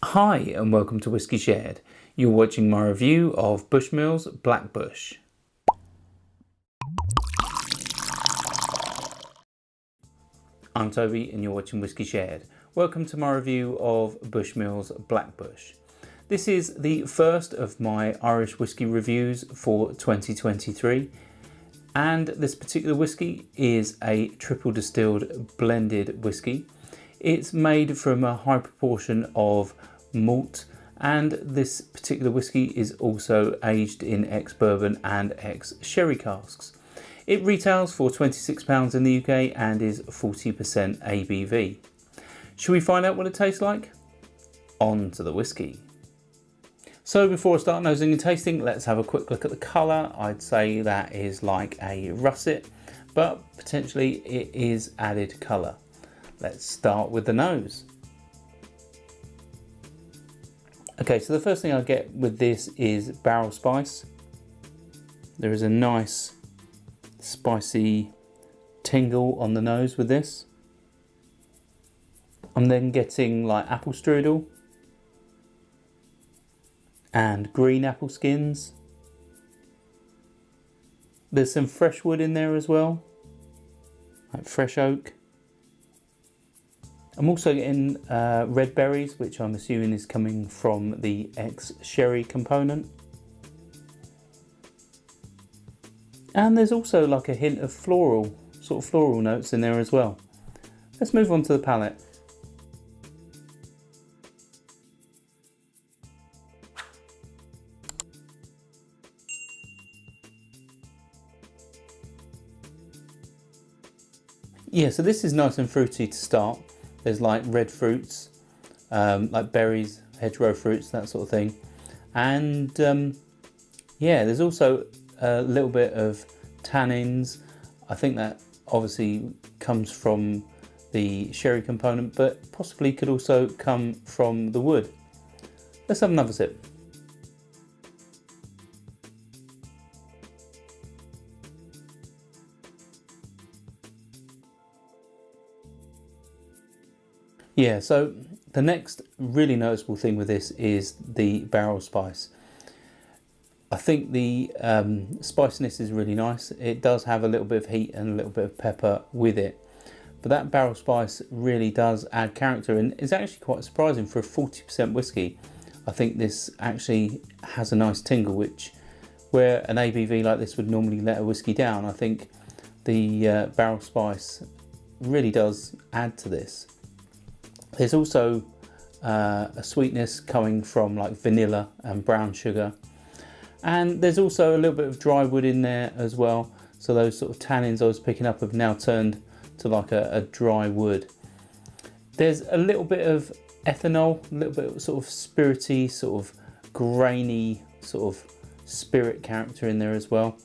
Hi and welcome to Whisky Shared. You're watching my review of Bushmills Black Bush. I'm Toby and you're watching Whisky Shared. Welcome to my review of Bushmills Black Bush. This is the first of my Irish whisky reviews for 2023, and this particular whisky is a triple distilled blended whisky. It's made from a high proportion of malt, and this particular whisky is also aged in ex-bourbon and ex-sherry casks. It retails for £26 in the UK and is 40% ABV. Should we find out what it tastes like? On to the whisky. So before I start nosing and tasting, let's have a quick look at the colour. I'd say that is like a russet, but potentially it is added colour. Let's start with the nose. Okay, so the first thing I get with this is barrel spice. There is a nice spicy tingle on the nose with this. I'm then getting like apple strudel and green apple skins. There's some fresh wood in there as well, like fresh oak. I'm also getting red berries, which I'm assuming is coming from the ex-sherry component. And there's also like a hint of floral notes in there as well. Let's move on to the palate. Yeah, so this is nice and fruity to start. There's like red fruits, like berries, hedgerow fruits, that sort of thing. And yeah, there's also a little bit of tannins. I think that obviously comes from the sherry component, but possibly could also come from the wood. Let's have another sip. Yeah, so the next really noticeable thing with this is the barrel spice. I think the spiciness is really nice. It does have a little bit of heat and a little bit of pepper with it, but that barrel spice really does add character, and it's actually quite surprising for a 40% whiskey. I think this actually has a nice tingle, which where an ABV like this would normally let a whiskey down, I think the barrel spice really does add to this. There's also a sweetness coming from like vanilla and brown sugar. And there's also a little bit of dry wood in there as well. So those sort of tannins I was picking up have now turned to like a dry wood. There's a little bit of ethanol, a little bit of sort of spirity, sort of grainy, sort of spirit character in there as well.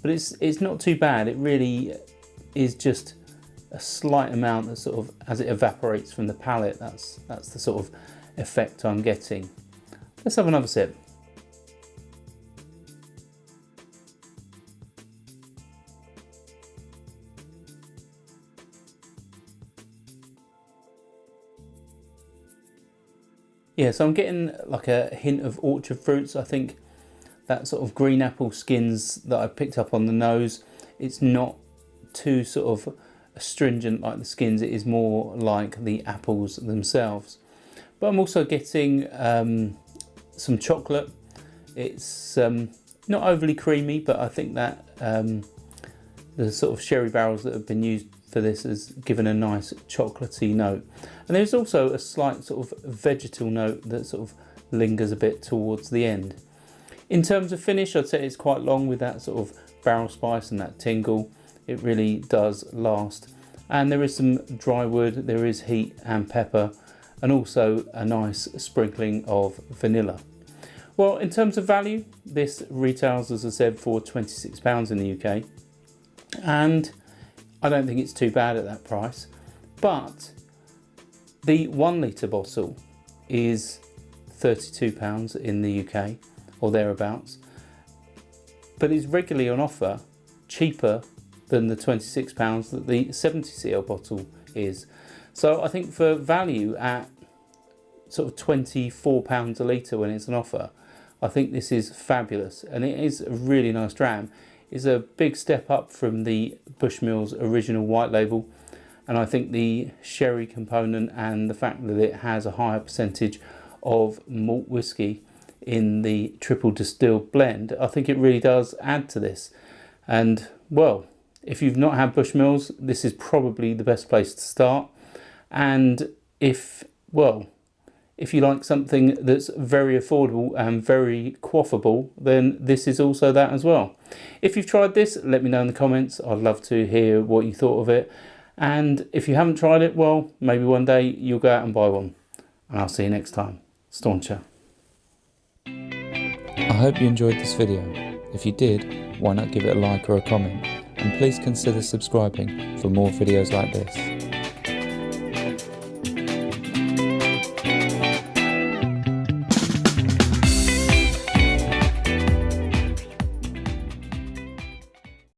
But it's not too bad. It really is just a slight amount that sort of, as it evaporates from the palate, that's the sort of effect I'm getting. Let's have another sip. Yeah, so I'm getting like a hint of orchard fruits. I think that sort of green apple skins that I picked up on the nose, it's not too sort of astringent like the skins. It is more like the apples themselves. But I'm also getting some chocolate. It's not overly creamy, but I think that the sort of sherry barrels that have been used for this has given a nice chocolatey note. And there's also a slight sort of vegetal note that sort of lingers a bit towards the end. In terms of finish, I'd say it's quite long with that sort of barrel spice and that tingle. It really does last. And there is some dry wood, there is heat and pepper, and also a nice sprinkling of vanilla. Well, in terms of value, this retails, as I said, for £26 in the UK. And I don't think it's too bad at that price. But the 1 litre bottle is £32 in the UK, or thereabouts. But it's regularly on offer, cheaper than the £26 that the 70cl bottle is. So I think for value at sort of £24 a litre when it's an offer. I think this is fabulous, and it is a really nice dram. It's a big step up from the Bushmills original white label, and I think the sherry component and the fact that it has a higher percentage of malt whisky in the triple distilled blend, I think it really does add to this. And well, if you've not had Bushmills, this is probably the best place to start. And if you like something that's very affordable and very quaffable, then this is also that as well. If you've tried this, let me know in the comments. I'd love to hear what you thought of it. And if you haven't tried it, well, maybe one day you'll go out and buy one. And I'll see you next time. Stauncher. I hope you enjoyed this video. If you did, why not give it a like or a comment? And please consider subscribing for more videos like this.